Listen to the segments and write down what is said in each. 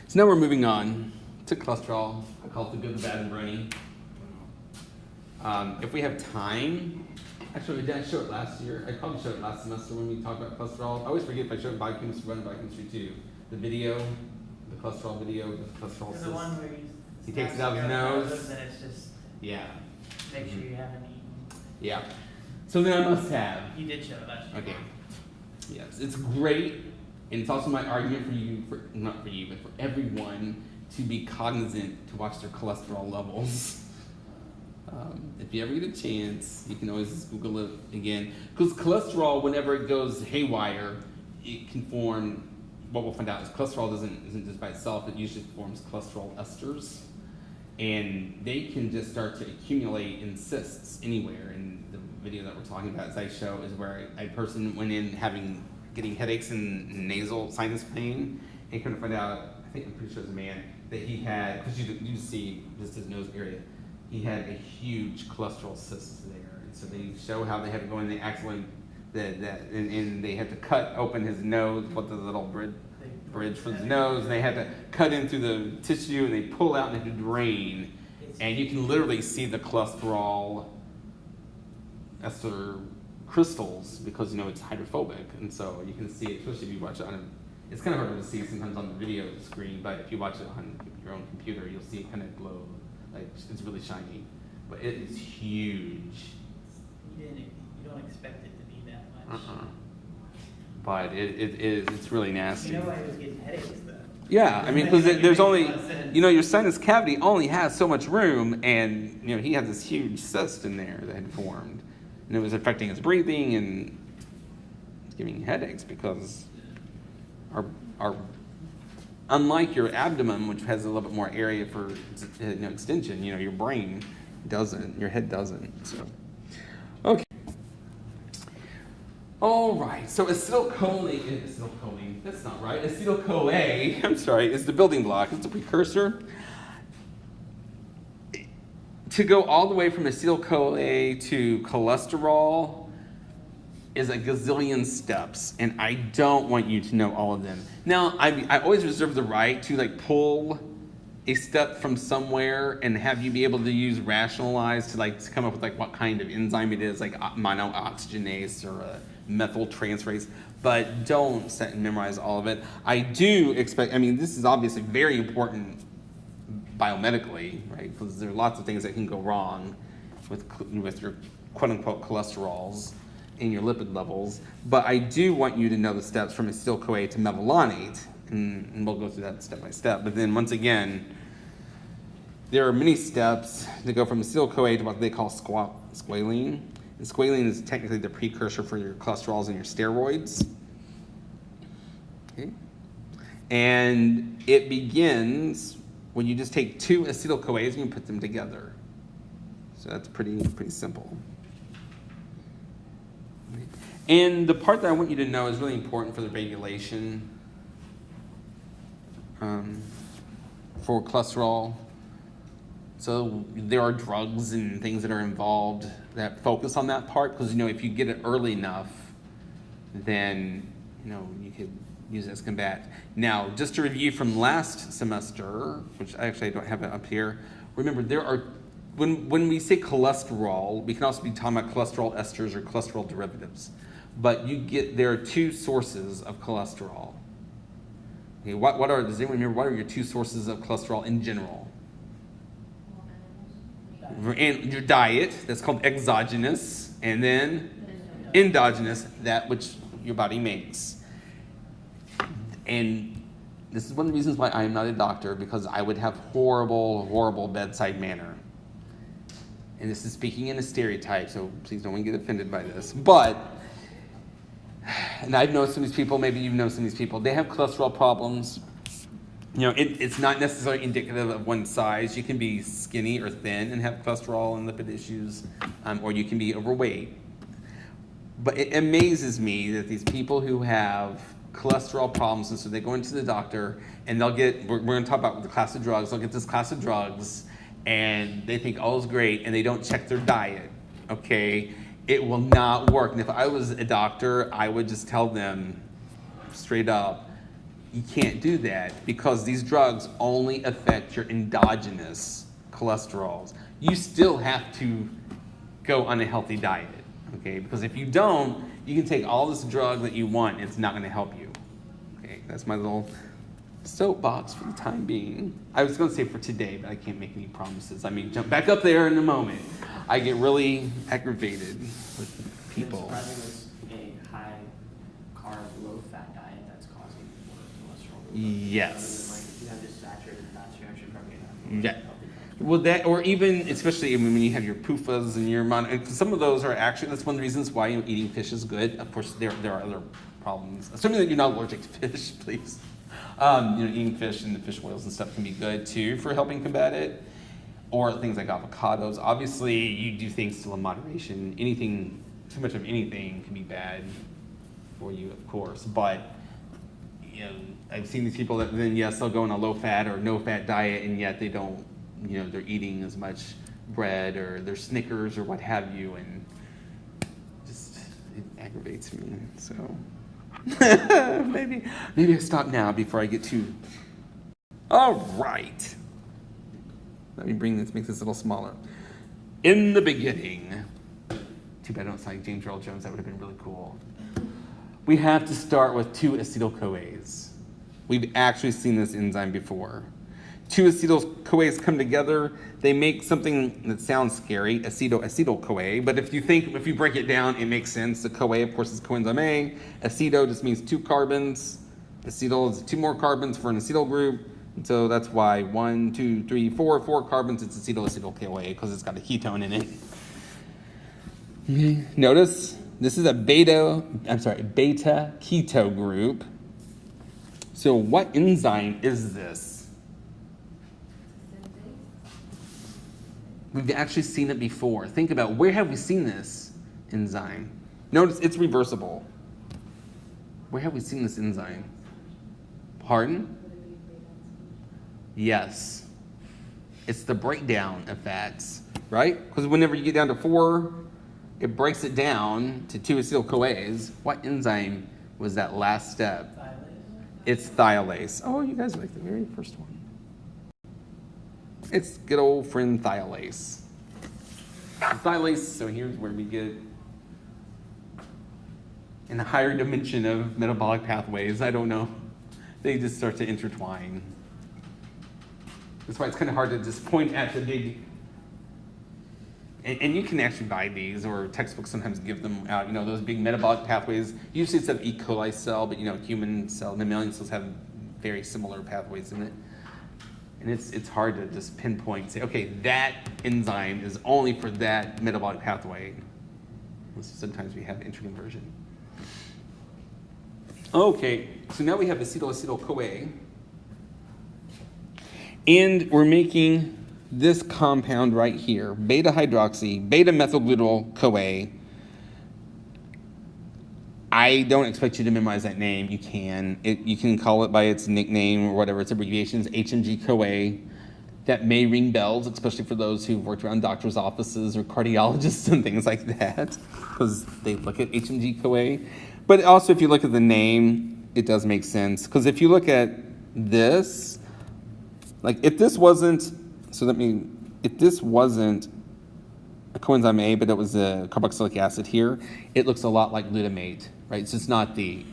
So now we're moving on to cholesterol. I call it the good, the bad, and brony. If we have time, actually, did I show it last year? I probably showed it last semester when we talked about cholesterol. I always forget if I showed biochemistry 1 and biochemistry 2. The video, the cholesterol video, the cholesterol the one where he takes it out of his nose. And it's just make sure you haven't eaten. Yeah. So then I must have. You did show it last year. Okay. Yes, it's great, and it's also my argument for you, not for you, but for everyone to be cognizant to watch their cholesterol levels. If you ever get a chance, you can always just Google it again. Because cholesterol, whenever it goes haywire, it can form, what we'll find out is cholesterol isn't just by itself, it usually forms cholesterol esters. And they can just start to accumulate in cysts anywhere. And the video that we're talking about, as I show, is where a person went in getting headaches and nasal sinus pain, and couldn't find out, I'm pretty sure it was a man, that he had, because you see just his nose area, he had a huge cholesterol cyst there. And so they show how they had to go in the accident, and they had to cut open his nose, put the little bridge for his nose, and they had to cut into the tissue, and they pull out and they had to drain. And you can literally see the cholesterol ester crystals because it's hydrophobic, and so you can see it, especially if you watch it on it's kind of hard to see sometimes on the video screen, but if you watch it on your own computer, you'll see it kind of glow, like it's really shiny, but it is huge. You don't expect it to be that much. But it's really nasty. You know why he was getting headaches though? Yeah, I mean, because there's only, your sinus cavity only has so much room, and he had this huge cyst in there that had formed, and it was affecting his breathing and giving headaches because our unlike your abdomen, which has a little bit more area for extension, your brain doesn't, your head doesn't. So, okay. All right. So acetylcholine. That's not right. Acetyl-CoA. I'm sorry. Is the building block. It's the precursor. To go all the way from acetyl-CoA to cholesterol is a gazillion steps, and I don't want you to know all of them. Now, I always reserve the right to pull a step from somewhere and have you be able to rationalize to come up with what kind of enzyme it is, like monooxygenase or a methyltransferase, but don't set and memorize all of it. I do expect, this is obviously very important biomedically, right? Because there are lots of things that can go wrong with your quote-unquote cholesterols and your lipid levels, but I do want you to know the steps from acetyl-CoA to mevalonate, and we'll go through that step by step. But then once again, there are many steps to go from acetyl-CoA to what they call squalene. And squalene is technically the precursor for your cholesterols and your steroids. Okay. And it begins when you just take two acetyl-CoAs and you put them together. So that's pretty simple. And the part that I want you to know is really important for the regulation for cholesterol. So there are drugs and things that are involved that focus on that part, because if you get it early enough, then you could use it as combat. Now, just to review from last semester, which actually I don't have it up here. Remember, there are when we say cholesterol, we can also be talking about cholesterol esters or cholesterol derivatives. But there are two sources of cholesterol. Okay, does anyone remember what are your two sources of cholesterol in general? And your diet, that's called exogenous, and then endogenous, that which your body makes. And this is one of the reasons why I am not a doctor, because I would have horrible bedside manner. And this is speaking in a stereotype, so please don't get offended by this. But, and I've known some of these people, maybe you've known some of these people, they have cholesterol problems. It's not necessarily indicative of one size. You can be skinny or thin and have cholesterol and lipid issues, or you can be overweight. But it amazes me that these people who have cholesterol problems, and so they go into the doctor, and we're going to talk about the class of drugs, they'll get this class of drugs, and they think all is great, and they don't check their diet, okay? It will not work. And if I was a doctor, I would just tell them straight up, you can't do that because these drugs only affect your endogenous cholesterols. You still have to go on a healthy diet, okay? Because if you don't, you can take all this drug that you want, and it's not going to help you. Okay, that's my little soapbox for the time being. I was going to say for today, but I can't make any promises. I may jump back up there in a moment. I get really aggravated with people. It's surprising it's a high-carb, low-fat diet that's causing more cholesterol. Yes. Other than, like, if you have just saturated fats, you're actually probably going to have Yeah. Well, that, or even, especially when you have your PUFAs and your some of those are actually, that's one of the reasons why eating fish is good. Of course, there are other problems. Assuming that you're not allergic to fish, please. Eating fish and the fish oils and stuff can be good too for helping combat it. Or things like avocados. Obviously, you do things still in moderation. Anything, too much of anything can be bad for you, of course. But, I've seen these people that then, yes, they'll go on a low-fat or no-fat diet, and yet they don't, they're eating as much bread or their Snickers or what have you, and just, it aggravates me, so. maybe I stop now before I get too. All right. Let me make this a little smaller. In the beginning, too bad I don't sound like James Earl Jones, that would have been really cool. We have to start with 2 acetyl-CoAs. We've actually seen this enzyme before. 2 acetyl-CoAs come together, they make something that sounds scary, acetyl-CoA, but if you break it down, it makes sense. The CoA, of course, is coenzyme A. Aceto just means 2 carbons. Acetyl is 2 more carbons for an acetyl group. And so that's why 1, 2, 3, 4 carbons, it's acetyl-CoA because it's got a ketone in it. Okay. Notice this is a beta keto group. So what enzyme is this? We've actually seen it before. Think about, where have we seen this enzyme? Notice it's reversible. Where have we seen this enzyme? Pardon? Yes. It's the breakdown of fats, right? Because whenever you get down to 4, it breaks it down to 2 acetyl-CoAs. What enzyme was that last step? Thiolase. It's thiolase. Oh, you guys like the very first one. It's good old friend thiolase. Thiolase, so here's where we get in the higher dimension of metabolic pathways. I don't know. They just start to intertwine. That's why it's kind of hard to just point at the big. And you can actually buy these, or textbooks sometimes give them out. Those big metabolic pathways. Usually it's an E. coli cell, but human cell, mammalian cells have very similar pathways in it. And it's hard to just pinpoint and say, okay, that enzyme is only for that metabolic pathway. Sometimes we have interconversion. Okay, so now we have acetyl-CoA. And we're making this compound right here, beta-hydroxy, beta-methylglutyl-CoA. I don't expect you to memorize that name. You can. You can call it by its nickname or whatever, its abbreviations, HMG-CoA. That may ring bells, especially for those who've worked around doctors' offices or cardiologists and things like that, because they look at HMG-CoA. But also, if you look at the name, it does make sense. Because if you look at this, like if this wasn't a coenzyme A, but it was a carboxylic acid here, it looks a lot like glutamate, right? So it's not the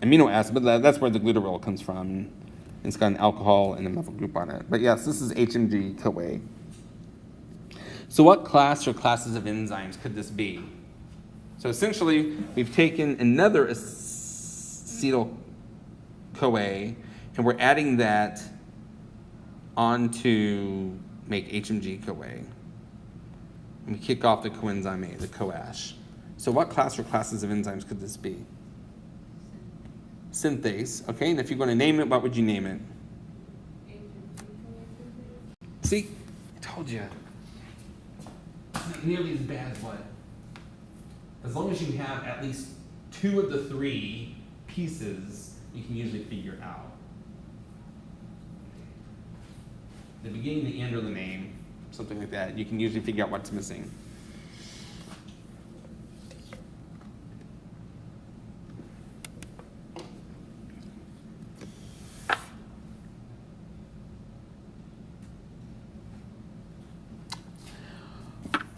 amino acid, but that's where the glutarol comes from. It's got an alcohol and a methyl group on it. But yes, this is HMG-CoA. So what class or classes of enzymes could this be? So essentially, we've taken another acetyl-CoA, and we're adding that on to make HMG-CoA. And we kick off the coenzyme A, the CoAsh. So what class or classes of enzymes could this be? Synthase. Okay, and if you're going to name it, what would you name it? See, I told you. It's not nearly as bad as what? As long as you have at least 2 of the 3 pieces, you can usually figure out. The beginning, the end, or the name, something like that. You can usually figure out what's missing.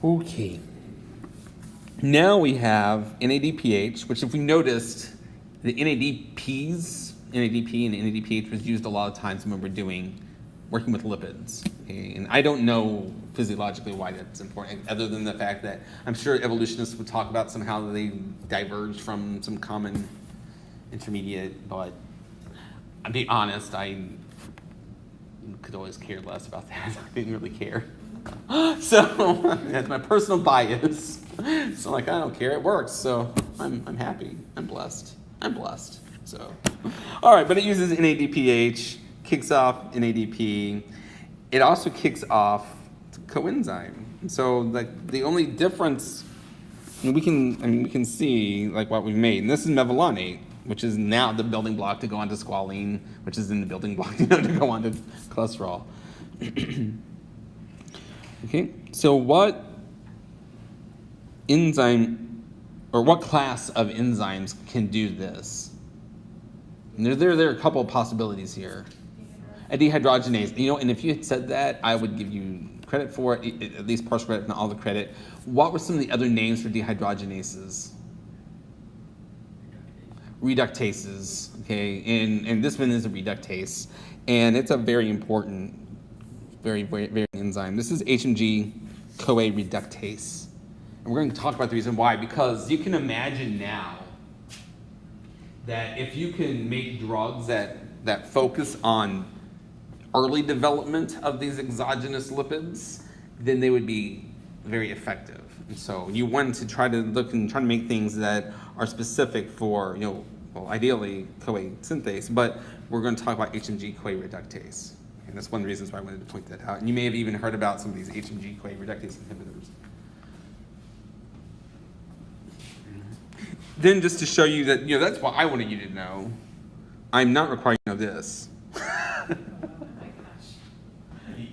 Okay. Now we have NADPH, which if we noticed, the NADP and NADPH was used a lot of times when we're working with lipids. Okay? And I don't know physiologically why that's important, other than the fact that I'm sure evolutionists would talk about somehow they diverged from some common intermediate, but I'll be honest, I could always care less about that. I didn't really care. So that's my personal bias. So like, I don't care, it works, so I'm happy, I'm blessed. So, all right, but it uses NADPH, kicks off NADP. It also kicks off coenzyme. So like the only difference we can see like what we've made, and this is mevalonate, which is now the building block to go on to squalene, which is in the building block to go on to cholesterol. Okay, so what enzyme or what class of enzymes can do this? And there are a couple of possibilities here. A dehydrogenase, and if you had said that, I would give you credit for it, at least partial credit, not all the credit. What were some of the other names for dehydrogenases? Reductases, okay, and this one is a reductase, and it's a very important, very, very, very enzyme. This is HMG-CoA reductase, and we're going to talk about the reason why, because you can imagine now that if you can make drugs that focus on early development of these exogenous lipids, then they would be very effective. And so you want to try to look and try to make things that are specific for, ideally CoA synthase, but we're going to talk about HMG-CoA reductase. And that's one of the reasons why I wanted to point that out. And you may have even heard about some of these HMG-CoA reductase inhibitors. Then just to show you that, that's what I wanted you to know, I'm not requiring you to know this.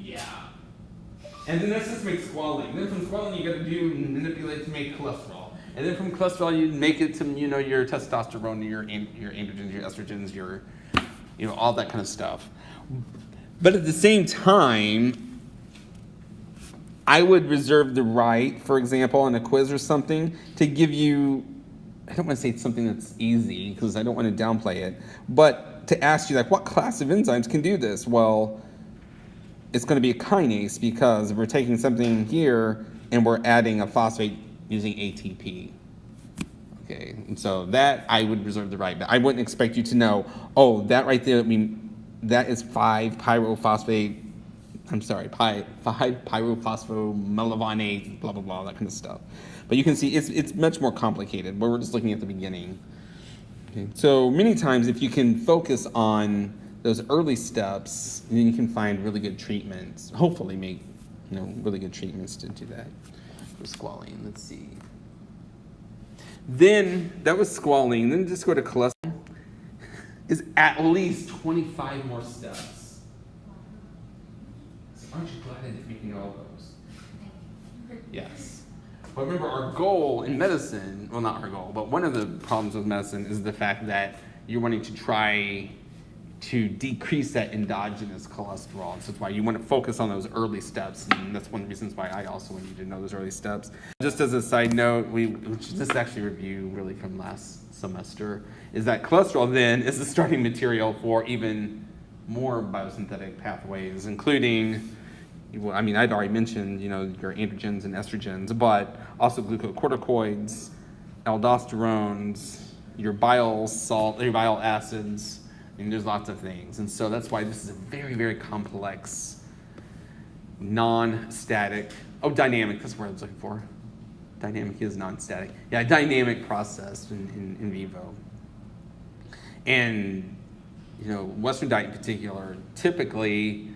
Yeah. And then that's just make squalene. Then from squalene you got to manipulate to make cholesterol. And then from cholesterol you make it to your testosterone, your androgens, your estrogens, your all that kind of stuff. But at the same time, I would reserve the right, for example, on a quiz or something, to give you, I don't want to say it's something that's easy because I don't want to downplay it, but to ask you what class of enzymes can do this? Well, it's going to be a kinase because we're taking something here and we're adding a phosphate using ATP. Okay, and so that I would reserve the right, but I wouldn't expect you to know, that right there, that is 5-pyrophosphomelavonate, blah, blah, blah, that kind of stuff. But you can see it's much more complicated, but we're just looking at the beginning. Okay. So many times if you can focus on those early steps, then you can find really good treatments, hopefully make really good treatments to do that. For squalene, let's see. Then, that was squalene, then just go to cholesterol, is at least 25 more steps. So aren't you glad I didn't make all those? Yes. But remember, our goal in medicine, well, not our goal, but one of the problems with medicine is the fact that you're wanting to try to decrease that endogenous cholesterol. So that's why you want to focus on those early steps, and that's one of the reasons why I also want you to know those early steps. Just as a side note, which is just actually review really from last semester, is that cholesterol then is the starting material for even more biosynthetic pathways, including, I'd already mentioned, your androgens and estrogens, but also glucocorticoids, aldosterones, your bile acids. There's lots of things. And so that's why this is a very, very complex, non-static, dynamic, that's what I was looking for. Dynamic is non-static. Yeah, dynamic process in vivo. And, Western diet in particular, typically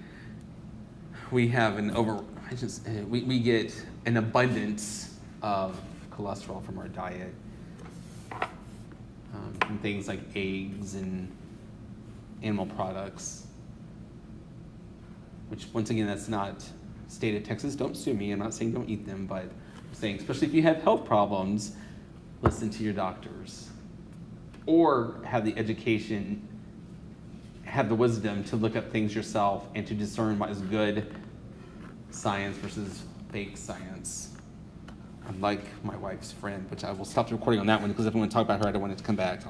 we have we get an abundance of cholesterol from our diet. From things like eggs and animal products, which once again, that's not state of Texas. Don't sue me. I'm not saying don't eat them, but I'm saying, especially if you have health problems, listen to your doctors, or have the education, have the wisdom to look up things yourself and to discern what is good science versus fake science. unlike my wife's friend, which I will stop the recording on that one because if I want to talk about her, I don't want it to come back.